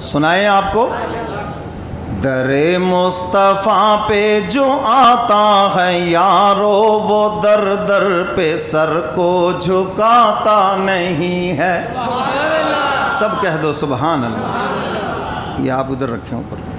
سنائیں آپ کو؟ در مصطفیٰ پہ جو آتا ہے یارو وہ در در پہ سر کو جھکاتا نہیں ہے. سب کہہ دو سبحان اللہ. یہ آپ ادھر رکھیں اوپر.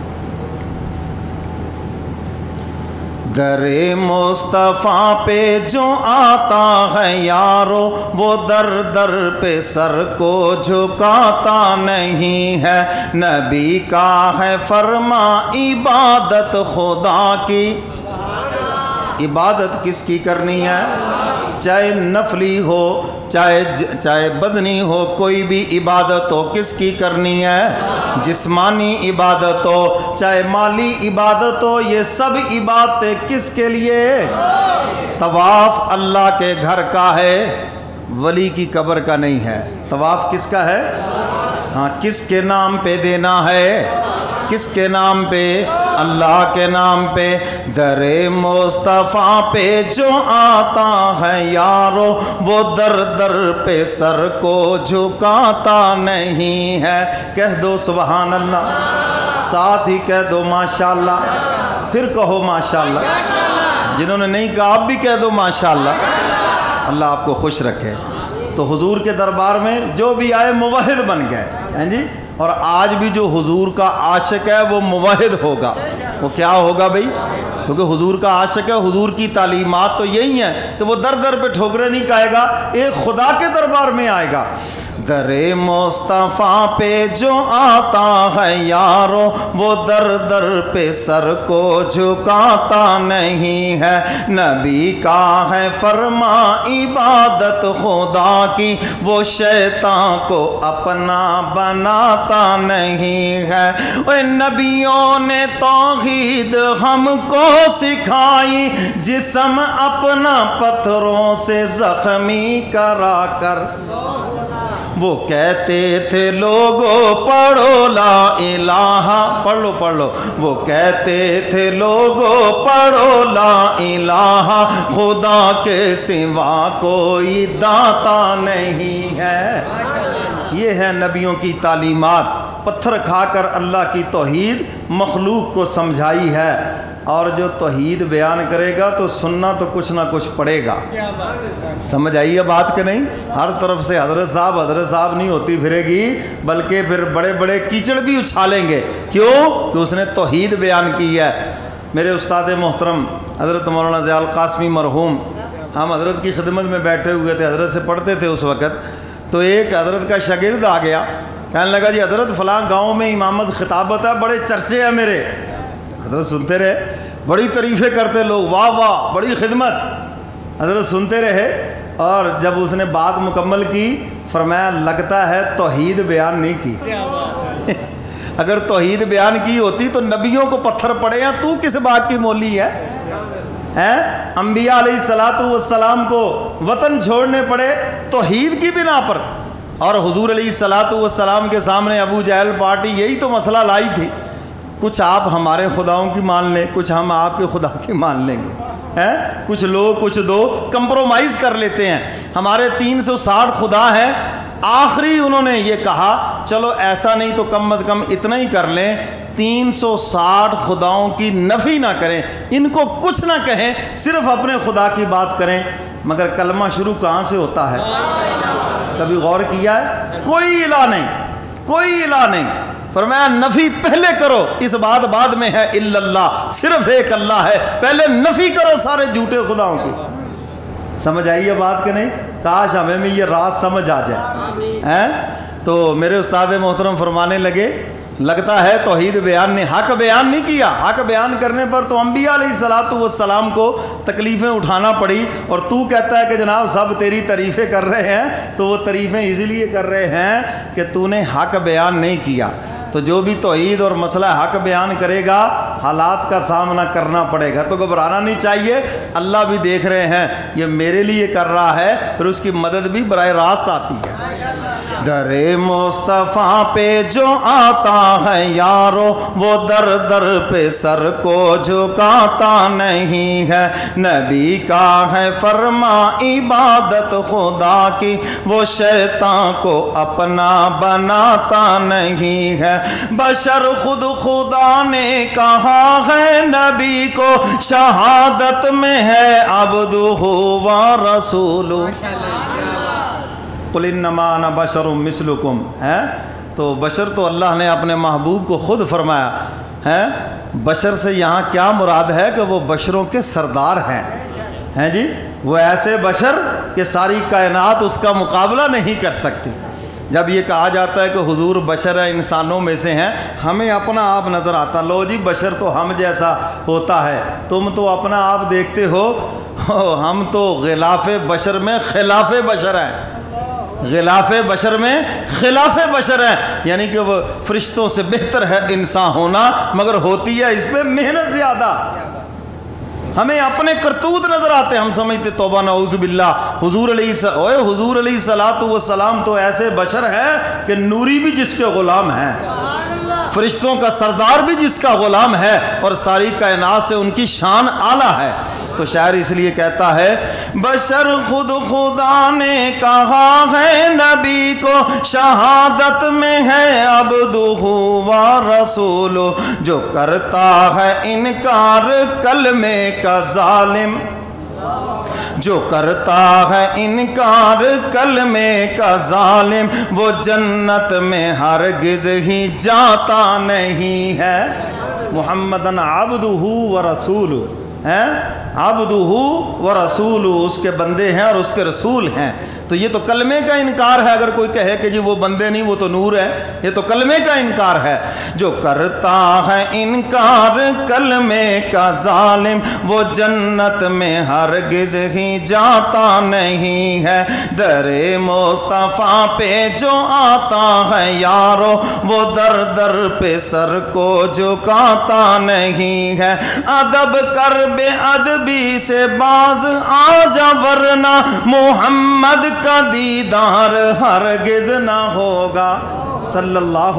در مصطفیٰ پہ جو آتا ہے یارو وہ در در پہ سر کو جھکاتا نہیں ہے. نبی کا ہے فرما عبادت خدا کی. عبادت کس کی کرنی ہے؟ چاہے نفلی ہو چاہے بدنی ہو، کوئی بھی عبادت ہو کس کی کرنی ہے؟ جسمانی عبادت ہو چاہے مالی عبادت ہو، یہ سب عبادتیں کس کے لیے؟ طواف اللہ کے گھر کا ہے، ولی کی قبر کا نہیں ہے. طواف کس کا ہے؟ ہاں، کس کے نام پہ دینا ہے؟ کس کے نام پہ؟ اللہ کے نام پہ. در مصطفیٰ پہ جو آتا ہے یارو وہ در در پہ سر کو جھکاتا نہیں ہے. کہہ دو سبحان اللہ. ساتھ ہی کہہ دو ماشاءاللہ. پھر کہو ماشاءاللہ. جنہوں نے نہیں کہا آپ بھی کہہ دو ماشاءاللہ. اللہ آپ کو خوش رکھے. تو حضور کے دربار میں جو بھی آئے موحد بن گئے ہیں جی. اور آج بھی جو حضور کا عاشق ہے وہ موحد ہوگا. وہ کیا ہوگا بھئی؟ کیونکہ حضور کا عاشق ہے. حضور کی تعلیمات تو یہی ہیں کہ وہ در در پہ ٹھوکریں نہیں کھائے گا، ایک خدا کے دربار میں آئے گا. در مصطفیٰ پہ جو آتا ہے یارو وہ در در پہ سر کو جھکاتا نہیں ہے. نبی کا ہے فرما عبادت خدا کی، وہ شیطان کو اپنا بناتا نہیں ہے. اے نبیوں نے توحید ہم کو سکھائی، جسم اپنا پتھروں سے زخمی کرا کر. وہ کہتے تھے لوگو پڑھو لا الہ، پڑھ لو. وہ کہتے تھے لوگو پڑھو لا الہ، خدا کے سوا کوئی داتا نہیں ہے. یہ ہے نبیوں کی تعلیمات. پتھر کھا کر اللہ کی توحید مخلوق کو سمجھائی ہے. اور جو توحید بیان کرے گا تو سننا تو کچھ نہ کچھ پڑے گا. سمجھ آئیے بات کہ نہیں؟ ہر طرف سے حضرت صاحب نہیں ہوتی پھرے گی، بلکہ پھر بڑے بڑے کیچڑ بھی اچھالیں گے. کیوں؟ کہ اس نے توحید بیان کی ہے. میرے استاد محترم حضرت مولانا ضیاء القاسمی مرحوم، ہم حضرت کی خدمت میں بیٹھے ہوئے تھے، حضرت سے پڑھتے تھے اس وقت. تو ایک حضرت کا شاگرد آ گیا، کہنے لگا جی حضرت فلاں گاؤں میں امامت خطابت ہے، بڑے چرچے ہیں میرے. حضرت سنتے رہے، بڑی تعریفیں کرتے لوگ، واہ واہ بڑی خدمت. حضرت سنتے رہے اور جب اس نے بات مکمل کی فرمایا لگتا ہے توحید بیان نہیں کی. اگر توحید بیان کی ہوتی تو نبیوں کو پتھر پڑے ہیں، تو کس بات کی مولی ہے؟ انبیاء علیہ الصلوۃ والسلام کو وطن چھوڑنے پڑے توحید کی بنا پر. اور حضور علیہ الصلوۃ والسلام کے سامنے ابو جہل پارٹی یہی تو مسئلہ لائی تھی. کچھ آپ ہمارے خداؤں کی مان لیں، کچھ ہم آپ کے خدا کی مان لیں گے. کچھ لو کچھ دو، کمپرومائز کر لیتے ہیں. ہمارے 360 خدا ہیں. آخری انہوں نے یہ کہا چلو ایسا نہیں تو کم از کم اتنا ہی کر لیں، 360 خداؤں کی نفی نہ کریں، ان کو کچھ نہ کہیں، صرف اپنے خدا کی بات کریں. مگر کلمہ شروع کہاں سے ہوتا ہے؟ کبھی غور کیا ہے؟ کوئی الہ نہیں، کوئی الہ نہیں. فرمایا نفی پہلے کرو، اس بات بعد میں ہے الا اللہ، صرف ایک اللہ ہے. پہلے نفی کرو سارے جھوٹے خداؤں کی. سمجھ آئیے بات کہ نہیں؟ کاش ہمیں بھی یہ راز سمجھ آ جائے. تو میرے استاد محترم فرمانے لگے لگتا ہے توحید بیان نے حق بیان نہیں کیا. حق بیان کرنے پر تو انبیاء علیہ الصلوۃ والسلام کو تکلیفیں اٹھانا پڑی، اور تو کہتا ہے کہ جناب سب تیری تعریفیں کر رہے ہیں. تو وہ تعریفیں اس لیے کر رہے ہیں کہ تو نے حق بیان نہیں کیا. تو جو بھی توحید اور مسئلہ حق بیان کرے گا حالات کا سامنا کرنا پڑے گا. تو گھبرانا نہیں چاہیے، اللہ بھی دیکھ رہے ہیں یہ میرے لیے کر رہا ہے، پھر اس کی مدد بھی براہ راست آتی ہے. در مصطفیٰ پہ جو آتا ہے یارو وہ در در پہ سر کو جھکاتا نہیں ہے، نبی کا ہے فرما عبادت خدا کی، وہ شیطان کو اپنا بناتا نہیں ہے، بشر خود خدا نے کہا ہے نبی کو شہادت میں ہے عبدہ و رسولہ۔ قل انما انا بشر مثلکم ہے، تو بشر تو اللہ نے اپنے محبوب کو خود فرمایا ہے۔ بشر سے یہاں کیا مراد ہے کہ وہ بشروں کے سردار ہیں جی، وہ ایسے بشر کہ ساری کائنات اس کا مقابلہ نہیں کر سکتی۔ جب یہ کہا جاتا ہے کہ حضور بشر ہے، انسانوں میں سے ہیں، ہمیں اپنا آپ نظر آتا، لو جی بشر تو ہم جیسا ہوتا ہے، تم تو اپنا آپ دیکھتے ہو، ہم تو غلاف بشر میں خلاف بشر ہیں، غلاف بشر میں خلاف بشر ہیں، یعنی کہ وہ فرشتوں سے بہتر ہے انسان ہونا، مگر ہوتی ہے اس پہ محنت زیادہ۔ ہمیں اپنے کرتوت نظر آتے، ہم سمجھتے توبہ نعوذ باللہ، حضور علیہ الصلوۃ والسلام تو ایسے بشر ہے کہ نوری بھی جس کے غلام ہیں، فرشتوں کا سردار بھی جس کا غلام ہے، اور ساری کائنات سے ان کی شان اعلیٰ ہے۔ تو شاعر اس لیے کہتا ہے بشر خود خدا نے کہا ہے نبی کو شہادت میں ہے عبدہ و رسولہ، جو کرتا ہے انکار کلمے کا ظالم، جو کرتا ہے انکار کلمے کا ظالم، وہ جنت میں ہرگز ہی جاتا نہیں ہے۔ محمدن عبدہ و رسولہ ہیں، عبدہ و رسول، اس کے بندے ہیں اور اس کے رسول ہیں۔ تو یہ تو کلمے کا انکار ہے، اگر کوئی کہے کہ جی وہ بندے نہیں وہ تو نور ہے، یہ تو کلمے کا انکار ہے۔ جو کرتا ہے انکار کلمے کا ظالم، وہ جنت میں ہرگز ہی جاتا نہیں ہے، در مصطفیٰ پہ جو آتا ہے یارو وہ در در پہ سر کو جھکاتا نہیں ہے، ادب کر بے ادبی سے باز آ جا ورنہ محمد کا دیدار ہرگز نہ ہوگا، صلی اللہ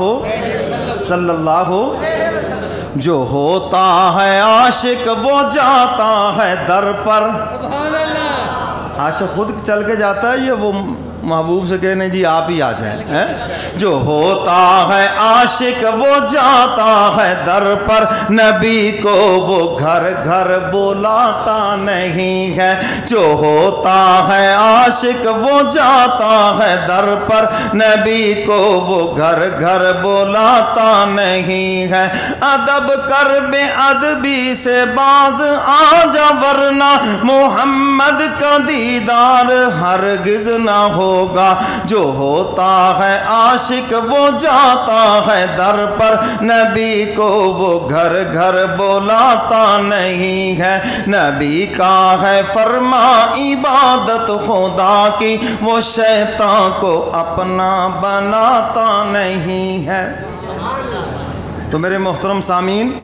جو ہوتا ہے عاشق وہ جاتا ہے در پر، عاشق خود چل کے جاتا ہے، یہ وہ محبوب سے کہنے جی آپ ہی آ جائیں، جو ہوتا ہے عاشق وہ جاتا ہے در پر، نبی کو وہ گھر گھر بلاتا نہیں ہے، جو ہوتا ہے عاشق وہ جاتا ہے در پر، نبی کو وہ گھر گھر بلاتا نہیں ہے، ادب کر بے ادبی سے باز آ جا ورنہ محمد کا دیدار ہرگز نہ ہو ہوگا، جو ہوتا ہے عاشق وہ جاتا ہے در پر، نبی کو وہ گھر گھر بلاتا نہیں ہے، نبی کا ہے فرما عبادت خدا کی، وہ شیطان کو اپنا بناتا نہیں ہے۔ تو میرے محترم سامعین،